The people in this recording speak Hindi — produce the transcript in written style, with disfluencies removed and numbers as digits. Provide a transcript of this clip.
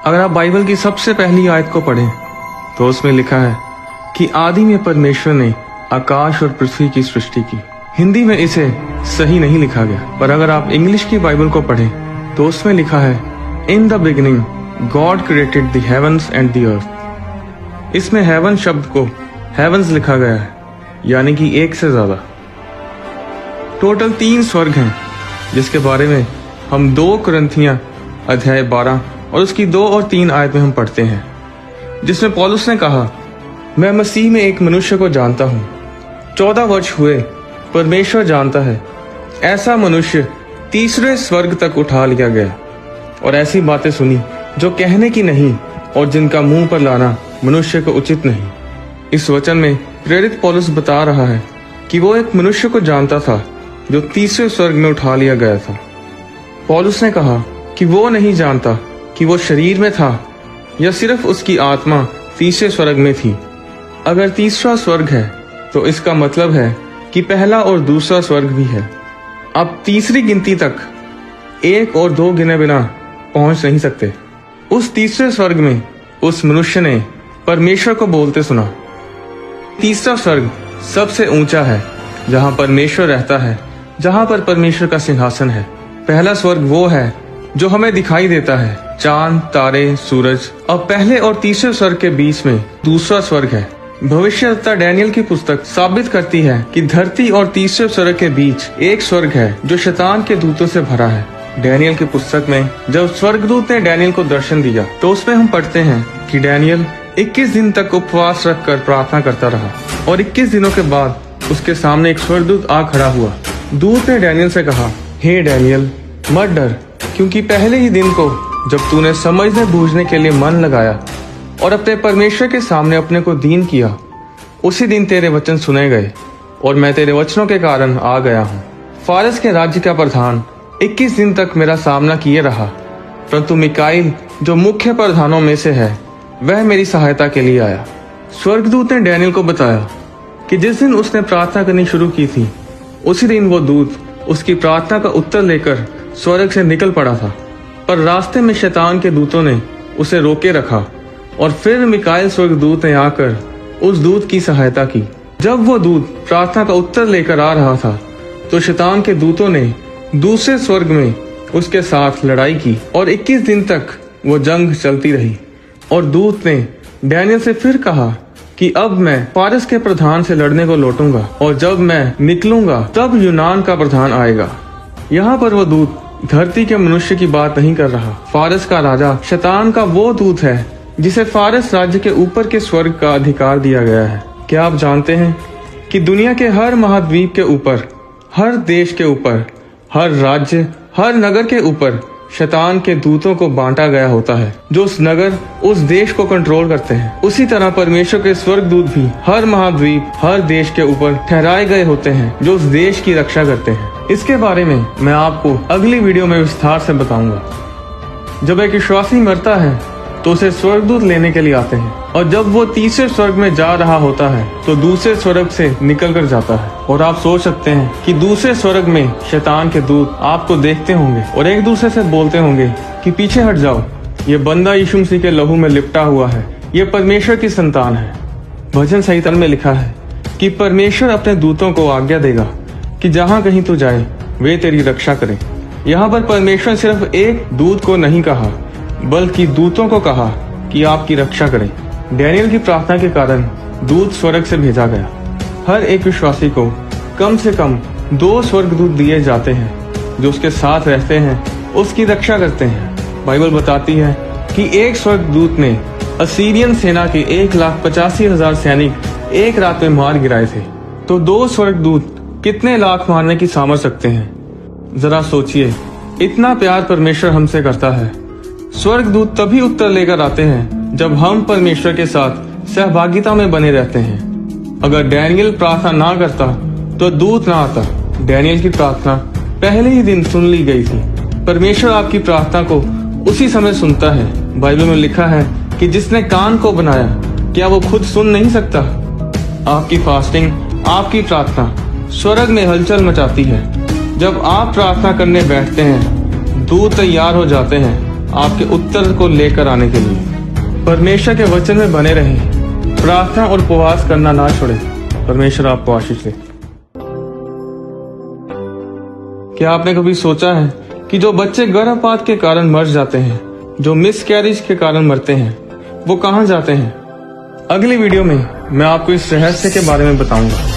अगर आप बाइबल की सबसे पहली आयत को पढ़ें तो उसमें लिखा है कि आदि में परमेश्वर ने आकाश और पृथ्वी की सृष्टि की। हिंदी में इसे सही नहीं लिखा गया, पर अगर आप इंग्लिश की बाइबल को पढ़ें तो उसमें लिखा है in the beginning God created the heavens and the earth. इसमें हेवन शब्द को हेवंस लिखा गया है, यानी कि एक से ज्यादा। टोटल 3 स्वर्ग हैं, जिसके बारे में हम 2 कुरिन्थियों अध्याय 12 और उसकी 2 और 3 आयत में हम पढ़ते हैं, जिसमें पौलुस ने कहा, मैं मसीह में एक मनुष्य को जानता हूँ, 14 वर्ष हुए, परमेश्वर जानता है, ऐसा मनुष्य तीसरे स्वर्ग तक उठा लिया गया और ऐसी बातें सुनी जो कहने की नहीं और जिनका मुंह पर लाना मनुष्य को उचित नहीं। इस वचन में प्रेरित पौलुस बता रहा है कि वो एक मनुष्य को जानता था जो तीसरे स्वर्ग में उठा लिया गया था। पौलुस ने कहा कि वो नहीं जानता कि वो शरीर में था या सिर्फ उसकी आत्मा तीसरे स्वर्ग में थी। अगर तीसरा स्वर्ग है तो इसका मतलब है कि पहला और दूसरा स्वर्ग भी है। आप तीसरी गिनती तक 1 और 2 गिने बिना पहुंच नहीं सकते। उस तीसरे स्वर्ग में उस मनुष्य ने परमेश्वर को बोलते सुना। तीसरा स्वर्ग सबसे ऊंचा है, जहां परमेश्वर रहता है, जहां पर परमेश्वर का सिंहासन है। पहला स्वर्ग वो है जो हमें दिखाई देता है, चांद, तारे, सूरज। अब पहले और तीसरे स्वर्ग के बीच में दूसरा स्वर्ग है। भविष्यवक्ता डैनियल की पुस्तक साबित करती है कि धरती और तीसरे स्वर्ग के बीच एक स्वर्ग है जो शैतान के दूतों से भरा है। डैनियल की पुस्तक में जब स्वर्गदूत ने डैनियल को दर्शन दिया तो उसमें हम पढ़ते हैं कि डैनियल 21 दिन तक उपवास रखकर प्रार्थना करता रहा और 21 दिनों के बाद उसके सामने एक स्वर्गदूत आ खड़ा हुआ। दूत ने डैनियल से कहा, हे डैनियल, मत डर, क्योंकि पहले ही दिन को जब तूने समझने बूझने के लिए मन लगाया और अपने परमेश्वर के सामने अपने को दीन किया, उसी दिन तेरे वचन सुने गए और मैं तेरे वचनों के कारण आ गया हूँ। फारस के राज्य का प्रधान 21 दिन तक मेरा सामना किए रहा, परंतु मिकाइल जो मुख्य प्रधानों में से है वह मेरी सहायता के लिए आया। स्वर्गदूत ने डैनियल को बताया कि जिस दिन उसने प्रार्थना करनी शुरू की थी उसी दिन वो दूत उसकी प्रार्थना का उत्तर लेकर स्वर्ग से निकल पड़ा था, पर रास्ते में शैतान के दूतों ने उसे रोके रखा और फिर मिकाइल स्वर्गदूत ने आकर उस दूत की सहायता की। जब वो दूत प्रार्थना का उत्तर लेकर आ रहा था तो शैतान के दूतों ने दूसरे स्वर्ग में उसके साथ लड़ाई की और 21 दिन तक वो जंग चलती रही। और दूत ने डैनियल से फिर कहा कि अब मैं फारस के प्रधान से लड़ने को लौटूंगा और जब मैं निकलूंगा तब यूनान का प्रधान आएगा। यहाँ पर वो दूत धरती के मनुष्य की बात नहीं कर रहा। फारस का राजा शैतान का वो दूत है जिसे फारस राज्य के ऊपर के स्वर्ग का अधिकार दिया गया है। क्या आप जानते हैं कि दुनिया के हर महाद्वीप के ऊपर, हर देश के ऊपर, हर राज्य, हर नगर के ऊपर शैतान के दूतों को बांटा गया होता है जो उस नगर, उस देश को कंट्रोल करते हैं। उसी तरह परमेश्वर के स्वर्गदूत भी हर महाद्वीप, हर देश के ऊपर ठहराए गए होते हैं जो उस देश की रक्षा करते हैं। इसके बारे में मैं आपको अगली वीडियो में विस्तार से बताऊंगा। जब एक विश्वासी मरता है तो उसे स्वर्गदूत लेने के लिए आते हैं और जब वो तीसरे स्वर्ग में जा रहा होता है तो दूसरे स्वर्ग से निकल कर जाता है। और आप सोच सकते हैं कि दूसरे स्वर्ग में शैतान के दूत आपको देखते होंगे और एक दूसरे से बोलते होंगे कि पीछे हट जाओ, ये बंदा यीशु मसीह के लहू में लिपटा हुआ है, ये परमेश्वर की संतान है। भजन संहिता में लिखा है कि परमेश्वर अपने दूतों को आज्ञा देगा कि जहाँ कहीं तू जाए वे तेरी रक्षा करें। यहाँ पर परमेश्वर सिर्फ एक दूत को नहीं कहा बल्कि दूतों को कहा कि आपकी रक्षा करें। डैनियल की प्रार्थना के कारण दूत स्वर्ग से भेजा गया। हर एक विश्वासी को कम से कम 2 स्वर्गदूत दिए जाते हैं जो उसके साथ रहते हैं, उसकी रक्षा करते हैं। बाइबल बताती है कि एक स्वर्गदूत ने असीरियन सेना के 1,85,000 सैनिक एक रात में मार गिराए थे। तो 2 स्वर्गदूत कितने लाख मारने की सामर्थ रखते हैं? जरा सोचिए, इतना प्यार परमेश्वर हमसे करता है। स्वर्गदूत तभी उत्तर लेकर आते हैं जब हम परमेश्वर के साथ सहभागिता में बने रहते हैं। अगर डैनियल प्रार्थना ना करता तो दूत ना आता। डैनियल की प्रार्थना पहले ही दिन सुन ली गई थी। परमेश्वर आपकी प्रार्थना को उसी समय सुनता है। बाइबल में लिखा है कि जिसने कान को बनाया, क्या वो खुद सुन नहीं सकता? आपकी फास्टिंग, आपकी प्रार्थना स्वर्ग में हलचल मचाती है। जब आप प्रार्थना करने बैठते हैं, दूत तैयार हो जाते हैं आपके उत्तर को लेकर आने के लिए। परमेश्वर के वचन में बने रहें, प्रार्थना और उपवास करना ना छोड़ें। परमेश्वर आपको आशीष दे। क्या आपने कभी सोचा है कि जो बच्चे गर्भपात के कारण मर जाते हैं, जो मिसकैरेज के कारण मरते हैं, वो कहाँ जाते हैं? अगली वीडियो में मैं आपको इस रहस्य के बारे में बताऊंगा।